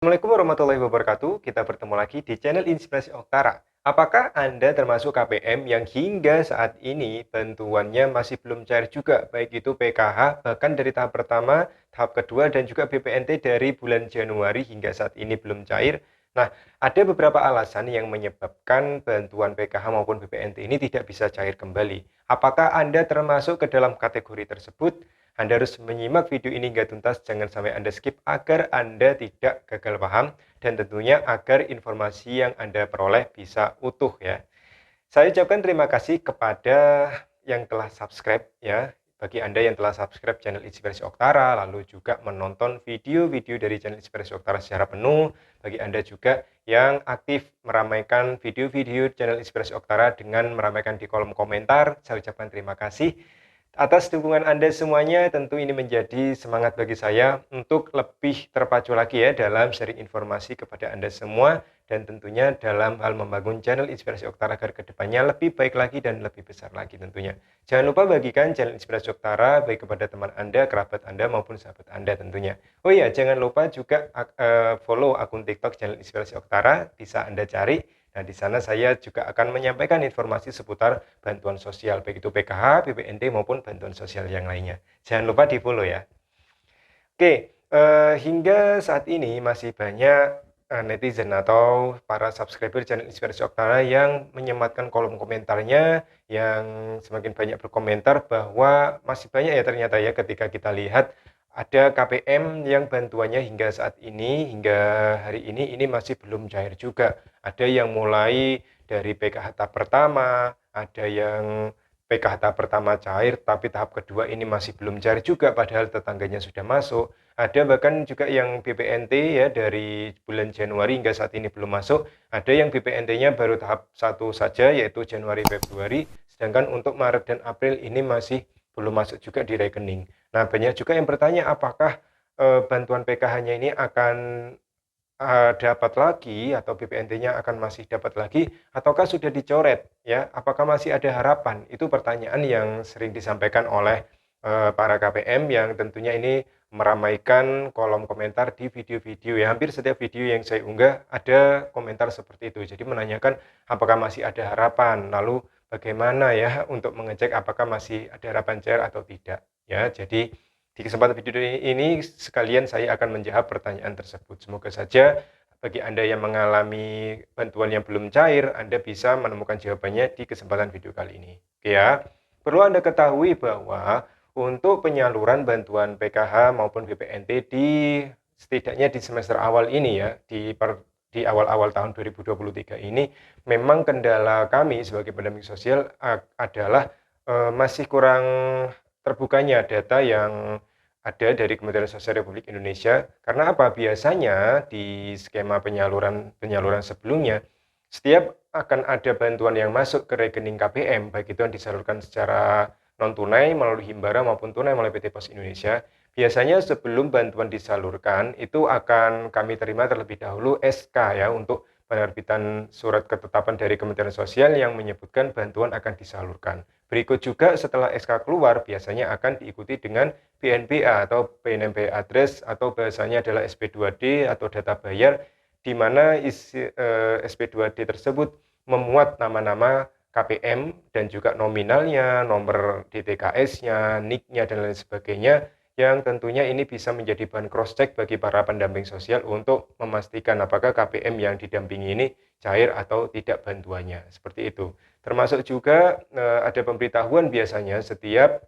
Assalamualaikum warahmatullahi wabarakatuh. Kita bertemu lagi di channel Inspirasi Oktara. Apakah Anda termasuk KPM yang hingga saat ini bantuannya masih belum cair juga, baik itu PKH bahkan dari tahap pertama, tahap kedua dan juga BPNT dari bulan Januari hingga saat ini belum cair? Nah, ada beberapa alasan yang menyebabkan bantuan PKH maupun BPNT ini tidak bisa cair kembali. Apakah Anda termasuk ke dalam kategori tersebut? Anda harus menyimak video ini hingga tuntas, jangan sampai Anda skip agar Anda tidak gagal paham dan tentunya agar informasi yang Anda peroleh bisa utuh ya. Saya ucapkan terima kasih kepada yang telah subscribe ya. Bagi Anda yang telah subscribe channel Inspirasi Oktara, lalu juga menonton video-video dari channel Inspirasi Oktara secara penuh. Bagi Anda juga yang aktif meramaikan video-video channel Inspirasi Oktara dengan meramaikan di kolom komentar, saya ucapkan terima kasih. Atas dukungan Anda semuanya, tentu ini menjadi semangat bagi saya untuk lebih terpacu lagi ya dalam sharing informasi kepada Anda semua dan tentunya dalam hal membangun channel Inspirasi Oktara agar kedepannya lebih baik lagi dan lebih besar lagi tentunya. Jangan lupa bagikan channel Inspirasi Oktara baik kepada teman Anda, kerabat Anda maupun sahabat Anda tentunya. Oh iya, jangan lupa juga follow akun TikTok channel Inspirasi Oktara, bisa Anda cari. Nah, di sana saya juga akan menyampaikan informasi seputar bantuan sosial, baik itu PKH, BPNT, maupun bantuan sosial yang lainnya. Jangan lupa di-follow ya. Oke, hingga saat ini masih banyak netizen atau para subscriber channel Inspirasi Oktara yang menyematkan kolom komentarnya, yang semakin banyak berkomentar bahwa masih banyak ya ternyata ya ketika kita lihat ada KPM yang bantuannya hingga saat ini, hingga hari ini masih belum cair juga. Ada yang mulai dari PKH tahap pertama, ada yang PKH tahap pertama cair, tapi tahap kedua ini masih belum cair juga, padahal tetangganya sudah masuk. Ada bahkan juga yang BPNT ya dari bulan Januari hingga saat ini belum masuk. Ada yang BPNT-nya baru tahap 1 saja, yaitu Januari Februari. Sedangkan untuk Maret dan April ini masih belum masuk juga di rekening. Nah, banyak juga yang bertanya apakah bantuan PKH-nya ini akan dapat lagi atau BPNT-nya akan masih dapat lagi ataukah sudah dicoret ya? Apakah masih ada harapan? Itu pertanyaan yang sering disampaikan oleh para KPM yang tentunya ini meramaikan kolom komentar di video-video ya. Hampir setiap video yang saya unggah ada komentar seperti itu. Jadi menanyakan apakah masih ada harapan, lalu bagaimana ya untuk mengecek apakah masih ada harapan cair atau tidak ya. Jadi di kesempatan video ini sekalian saya akan menjawab pertanyaan tersebut. Semoga saja bagi Anda yang mengalami bantuan yang belum cair, Anda bisa menemukan jawabannya di kesempatan video kali ini. Oke ya. Perlu Anda ketahui bahwa untuk penyaluran bantuan PKH maupun BPNT setidaknya di semester awal ini ya, di awal-awal tahun 2023 ini memang kendala kami sebagai pendamping sosial adalah masih kurang terbukanya data yang ada dari Kementerian Sosial Republik Indonesia. Karena apa? Biasanya di skema penyaluran sebelumnya, setiap akan ada bantuan yang masuk ke rekening KPM, baik itu yang disalurkan secara non-tunai melalui Himbara maupun tunai melalui PT Pos Indonesia. Biasanya sebelum bantuan disalurkan, itu akan kami terima terlebih dahulu SK ya, untuk penerbitan surat ketetapan dari Kementerian Sosial yang menyebutkan bantuan akan disalurkan. Berikut juga setelah SK keluar, biasanya akan diikuti dengan PNBA atau Pay Name By Address atau bahasanya adalah SP2D atau data bayar, di mana SP2D tersebut memuat nama-nama KPM dan juga nominalnya, nomor DTKS-nya, NIK-nya, dan lain sebagainya, yang tentunya ini bisa menjadi bahan cross-check bagi para pendamping sosial untuk memastikan apakah KPM yang didampingi ini cair atau tidak bantuannya, seperti itu. Termasuk juga ada pemberitahuan biasanya setiap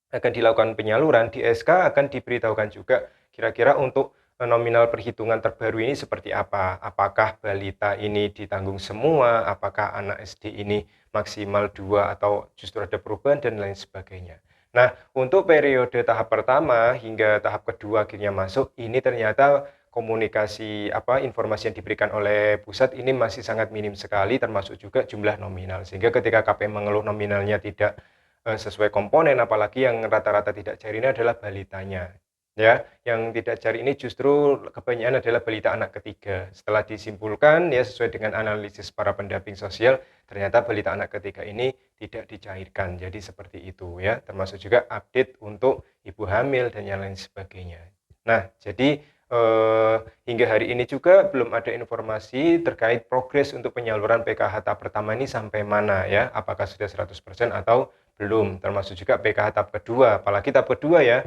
akan dilakukan penyaluran di SK akan diberitahukan juga kira-kira untuk nominal perhitungan terbaru ini seperti apa. Apakah balita ini ditanggung semua, apakah anak SD ini maksimal 2 atau justru ada perubahan dan lain sebagainya. Nah, untuk periode tahap pertama hingga tahap kedua akhirnya masuk, ini ternyata komunikasi informasi yang diberikan oleh pusat ini masih sangat minim sekali termasuk juga jumlah nominal. Sehingga ketika KPM mengeluh nominalnya tidak sesuai komponen, apalagi yang rata-rata tidak cair ini adalah balitanya. Ya, yang tidak cair ini justru kebanyakan adalah balita anak ketiga. Setelah disimpulkan ya sesuai dengan analisis para pendamping sosial, ternyata balita anak ketiga ini tidak dicairkan. Jadi seperti itu ya, termasuk juga update untuk ibu hamil dan yang lain sebagainya. Nah, jadi hingga hari ini juga belum ada informasi terkait progres untuk penyaluran PKH tahap pertama ini sampai mana ya, apakah sudah 100% atau belum, termasuk juga PKH tahap kedua, apalagi tahap kedua ya,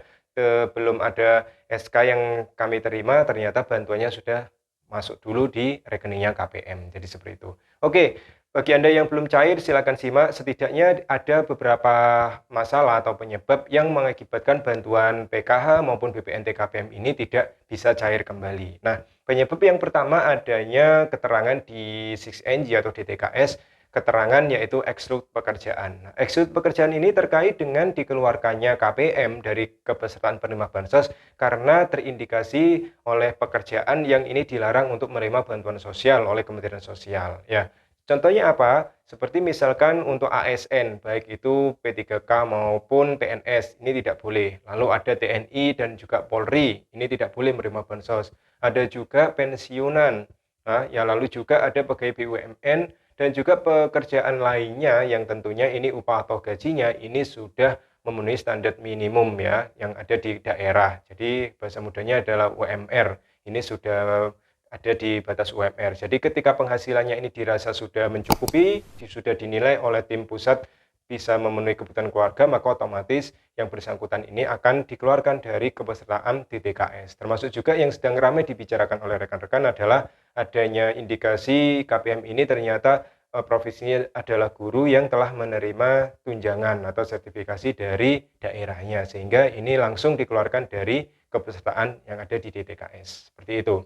belum ada SK yang kami terima, ternyata bantuannya sudah masuk dulu di rekeningnya KPM, jadi seperti itu. Oke, bagi Anda yang belum cair silakan simak, setidaknya ada beberapa masalah atau penyebab yang mengakibatkan bantuan PKH maupun BPNT KPM ini tidak bisa cair kembali. Nah, penyebab yang pertama adanya keterangan di 6NG atau DTKS, keterangan yaitu exclude pekerjaan. Nah, exclude pekerjaan ini terkait dengan dikeluarkannya KPM dari kepesertaan penerima bansos karena terindikasi oleh pekerjaan yang ini dilarang untuk menerima bantuan sosial oleh Kementerian Sosial. Ya, contohnya apa? Seperti misalkan untuk ASN, baik itu P3K maupun PNS, ini tidak boleh. Lalu ada TNI dan juga Polri, ini tidak boleh menerima bansos. Ada juga pensiunan, nah, ya lalu juga ada pegawai BUMN dan juga pekerjaan lainnya yang tentunya ini upah atau gajinya ini sudah memenuhi standar minimum ya yang ada di daerah. Jadi bahasa mudanya adalah UMR. Ini sudah ada di batas UMR. Jadi ketika penghasilannya ini dirasa sudah mencukupi, sudah dinilai oleh tim pusat bisa memenuhi kebutuhan keluarga, maka otomatis yang bersangkutan ini akan dikeluarkan dari kepesertaan DTKS. Termasuk juga yang sedang ramai dibicarakan oleh rekan-rekan adalah adanya indikasi KPM ini ternyata profesinya adalah guru yang telah menerima tunjangan atau sertifikasi dari daerahnya, sehingga ini langsung dikeluarkan dari kepesertaan yang ada di DTKS. Seperti itu.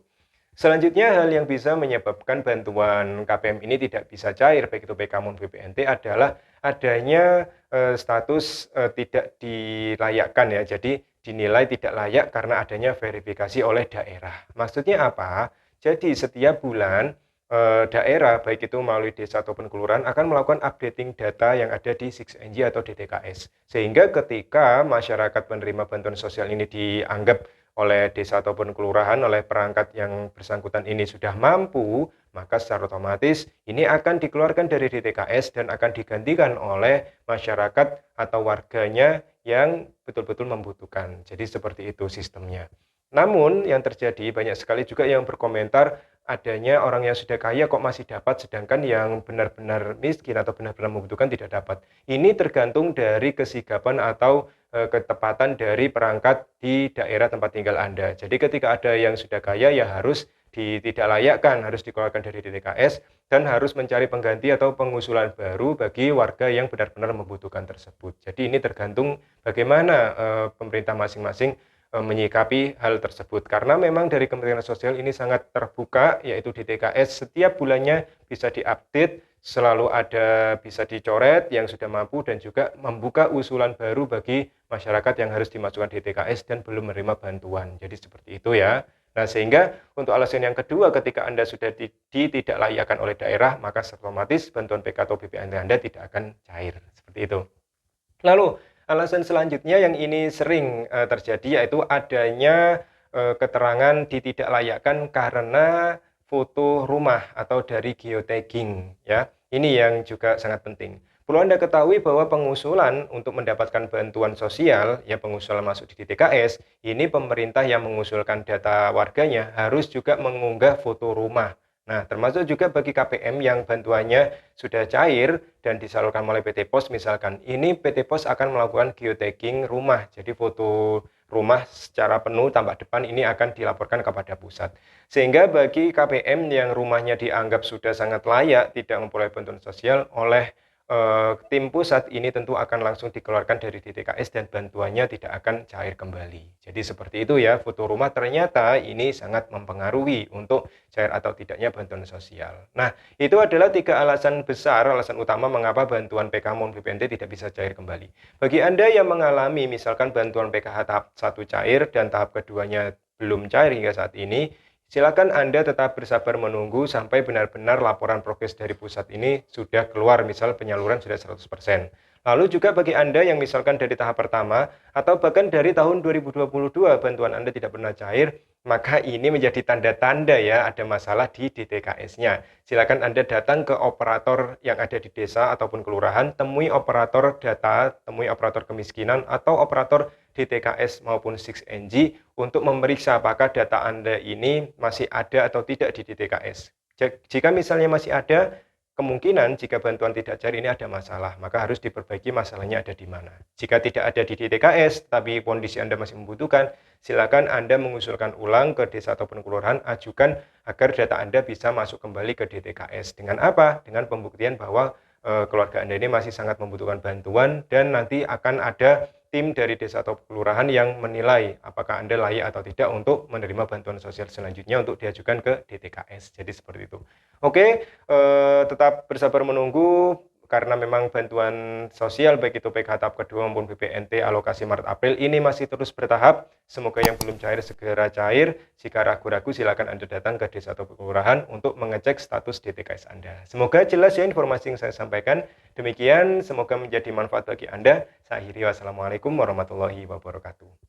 Selanjutnya, hal yang bisa menyebabkan bantuan KPM ini tidak bisa cair, baik itu PK maupun BPNT, adalah adanya status tidak dilayakkan ya. Jadi dinilai tidak layak karena adanya verifikasi oleh daerah. Maksudnya apa? Jadi setiap bulan daerah, baik itu melalui desa ataupun kelurahan, akan melakukan updating data yang ada di 6NG atau DTKS. Sehingga ketika masyarakat penerima bantuan sosial ini dianggap oleh desa ataupun kelurahan, oleh perangkat yang bersangkutan ini sudah mampu, maka secara otomatis ini akan dikeluarkan dari DTKS dan akan digantikan oleh masyarakat atau warganya yang betul-betul membutuhkan. Jadi seperti itu sistemnya. Namun yang terjadi banyak sekali juga yang berkomentar adanya orang yang sudah kaya kok masih dapat sedangkan yang benar-benar miskin atau benar-benar membutuhkan tidak dapat. Ini tergantung dari kesigapan atau ketepatan dari perangkat di daerah tempat tinggal Anda. Jadi ketika ada yang sudah kaya ya harus tidak layakkan, harus dikeluarkan dari DTKS dan harus mencari pengganti atau pengusulan baru bagi warga yang benar-benar membutuhkan tersebut. Jadi ini tergantung bagaimana pemerintah masing-masing menyikapi hal tersebut. Karena memang dari Kementerian Sosial ini sangat terbuka, yaitu DTKS setiap bulannya bisa diupdate, selalu ada bisa dicoret yang sudah mampu dan juga membuka usulan baru bagi masyarakat yang harus dimasukkan DTKS dan belum menerima bantuan. Jadi seperti itu ya. Nah, sehingga untuk alasan yang kedua, ketika Anda sudah tidak layakkan oleh daerah, maka otomatis bantuan PK atau BPNT Anda tidak akan cair. Seperti itu. Lalu, alasan selanjutnya yang ini sering terjadi yaitu adanya keterangan ditidaklayakkan karena foto rumah atau dari geotagging ya. Ini yang juga sangat penting. Perlu Anda ketahui bahwa pengusulan untuk mendapatkan bantuan sosial, ya pengusulan masuk di DTKS, ini pemerintah yang mengusulkan data warganya harus juga mengunggah foto rumah. Nah, termasuk juga bagi KPM yang bantuannya sudah cair dan disalurkan oleh PT Pos misalkan, ini PT Pos akan melakukan geotagging rumah. Jadi foto rumah secara penuh tampak depan ini akan dilaporkan kepada pusat. Sehingga bagi KPM yang rumahnya dianggap sudah sangat layak tidak memperoleh bantuan sosial oleh tim pusat ini tentu akan langsung dikeluarkan dari DTKS dan bantuannya tidak akan cair kembali. Jadi seperti itu ya, foto rumah ternyata ini sangat mempengaruhi untuk cair atau tidaknya bantuan sosial. Nah, itu adalah 3 alasan besar, alasan utama mengapa bantuan PK maupun BPNT tidak bisa cair kembali. Bagi Anda yang mengalami misalkan bantuan PKH tahap 1 cair dan tahap keduanya belum cair hingga saat ini, silakan Anda tetap bersabar menunggu sampai benar-benar laporan progres dari pusat ini sudah keluar, misal penyaluran sudah 100%. Lalu juga bagi Anda yang misalkan dari tahap pertama atau bahkan dari tahun 2022 bantuan Anda tidak pernah cair, maka ini menjadi tanda-tanda ya ada masalah di DTKS-nya. Silakan Anda datang ke operator yang ada di desa ataupun kelurahan, temui operator data, temui operator kemiskinan atau operator DTKS maupun 6NG untuk memeriksa apakah data Anda ini masih ada atau tidak di DTKS. Jika misalnya masih ada, kemungkinan jika bantuan tidak cair ini ada masalah, maka harus diperbaiki masalahnya ada di mana. Jika tidak ada di DTKS, tapi kondisi Anda masih membutuhkan, silakan Anda mengusulkan ulang ke desa ataupun kelurahan, ajukan agar data Anda bisa masuk kembali ke DTKS. Dengan apa? Dengan pembuktian bahwa keluarga Anda ini masih sangat membutuhkan bantuan dan nanti akan ada tim dari desa atau kelurahan yang menilai apakah Anda layak atau tidak untuk menerima bantuan sosial selanjutnya untuk diajukan ke DTKS. Jadi seperti itu. Oke, tetap bersabar menunggu karena memang bantuan sosial baik itu PKH tahap kedua maupun BPNT alokasi Maret April ini masih terus bertahap. Semoga yang belum cair segera cair. Jika ragu-ragu silakan Anda datang ke desa atau kelurahan untuk mengecek status DTKS Anda. Semoga jelas ya informasi yang saya sampaikan. Demikian, semoga menjadi manfaat bagi Anda. Saya akhiri, wassalamualaikum warahmatullahi wabarakatuh.